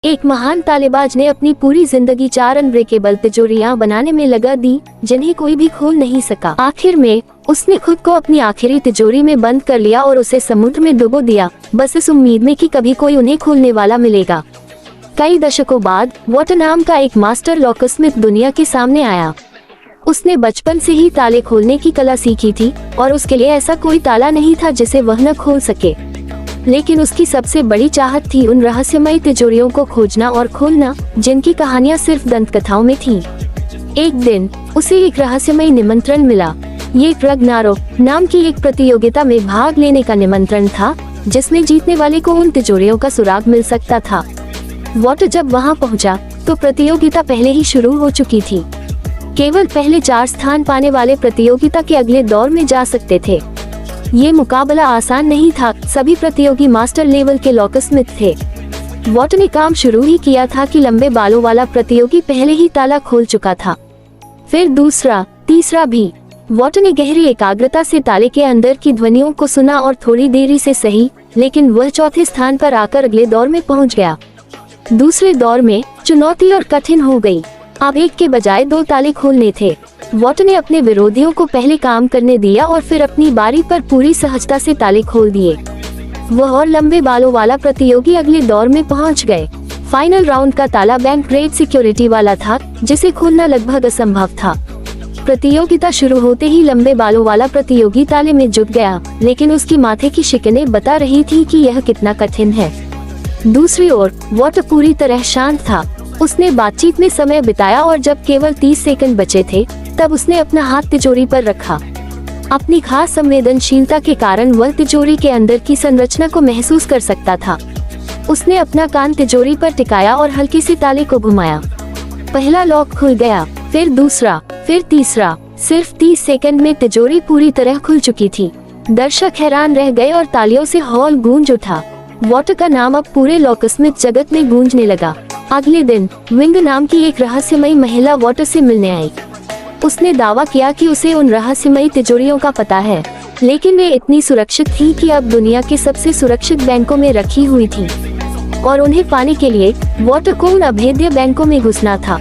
एक महान तालेबाज ने अपनी पूरी जिंदगी 4 अनब्रेकेबल तिजोरियां बनाने में लगा दी, जिन्हें कोई भी खोल नहीं सका। आखिर में उसने खुद को अपनी आखिरी तिजोरी में बंद कर लिया और उसे समुद्र में डुबो दिया, बस इस उम्मीद में कि कभी कोई उन्हें खोलने वाला मिलेगा। कई दशकों बाद वॉटर नाम का एक मास्टर लॉकस्मिथ दुनिया के सामने आया। उसने बचपन से ही ताले खोलने की कला सीखी थी और उसके लिए ऐसा कोई ताला नहीं था जिसे वह न खोल सके। लेकिन उसकी सबसे बड़ी चाहत थी उन रहस्यमयी तिजोरियों को खोजना और खोलना, जिनकी कहानियां सिर्फ दंत कथाओं में थीं। एक दिन उसे एक रहस्यमयी निमंत्रण मिला। ये रग्नारोक नाम की एक प्रतियोगिता में भाग लेने का निमंत्रण था, जिसमें जीतने वाले को उन तिजोरियों का सुराग मिल सकता था। वॉटर जब वहां पहुंचा तो प्रतियोगिता पहले ही शुरू हो चुकी थी। केवल पहले 4 स्थान पाने वाले प्रतियोगिता के अगले दौर में जा सकते थे। ये मुकाबला आसान नहीं था, सभी प्रतियोगी मास्टर लेवल के लॉकस्मिथ थे। वॉटर ने काम शुरू ही किया था कि लंबे बालों वाला प्रतियोगी पहले ही ताला खोल चुका था। फिर दूसरा, तीसरा भी। वॉटर ने गहरी एकाग्रता से ताले के अंदर की ध्वनियों को सुना और थोड़ी देरी से सही, लेकिन वह चौथे स्थान पर आकर अगले दौर में पहुंच गया। दूसरे दौर में चुनौती और कठिन हो गई। अब एक के बजाय 2 ताले खोलने थे। वॉटर ने अपने विरोधियों को पहले काम करने दिया और फिर अपनी बारी पर पूरी सहजता से ताले खोल दिए। वह और लंबे बालों वाला प्रतियोगी अगले दौर में पहुंच गए। फाइनल राउंड का ताला बैंक ग्रेड सिक्योरिटी वाला था, जिसे खोलना लगभग असंभव था। प्रतियोगिता शुरू होते ही लंबे बालों वाला प्रतियोगी ताले में जुट गया, लेकिन उसकी माथे की शिकनें बता रही थी कि यह कितना कठिन है। दूसरी ओर वॉटर पूरी तरह शांत था। उसने बातचीत में समय बिताया और जब केवल 30 सेकंड बचे थे, तब उसने अपना हाथ तिजोरी पर रखा। अपनी खास संवेदनशीलता के कारण वह तिजोरी के अंदर की संरचना को महसूस कर सकता था। उसने अपना कान तिजोरी पर टिकाया और हल्के से ताले को घुमाया। पहला लॉक खुल गया, फिर दूसरा, फिर तीसरा। सिर्फ 30 सेकंड में तिजोरी पूरी तरह खुल चुकी थी। दर्शक हैरान रह गए और तालियों से हॉल गूंज उठा। वॉटर का नाम अब पूरे लॉकस्मिथ जगत में गूंजने लगा। अगले दिन विंग नाम की एक रहस्यमयी महिला वॉटर से मिलने आई। उसने दावा किया कि उसे उन रहस्यमयी तिजोरियों का पता है, लेकिन वे इतनी सुरक्षित थी कि अब दुनिया के सबसे सुरक्षित बैंकों में रखी हुई थी और उन्हें पाने के लिए वॉटर को उन अभेद्य बैंकों में घुसना था।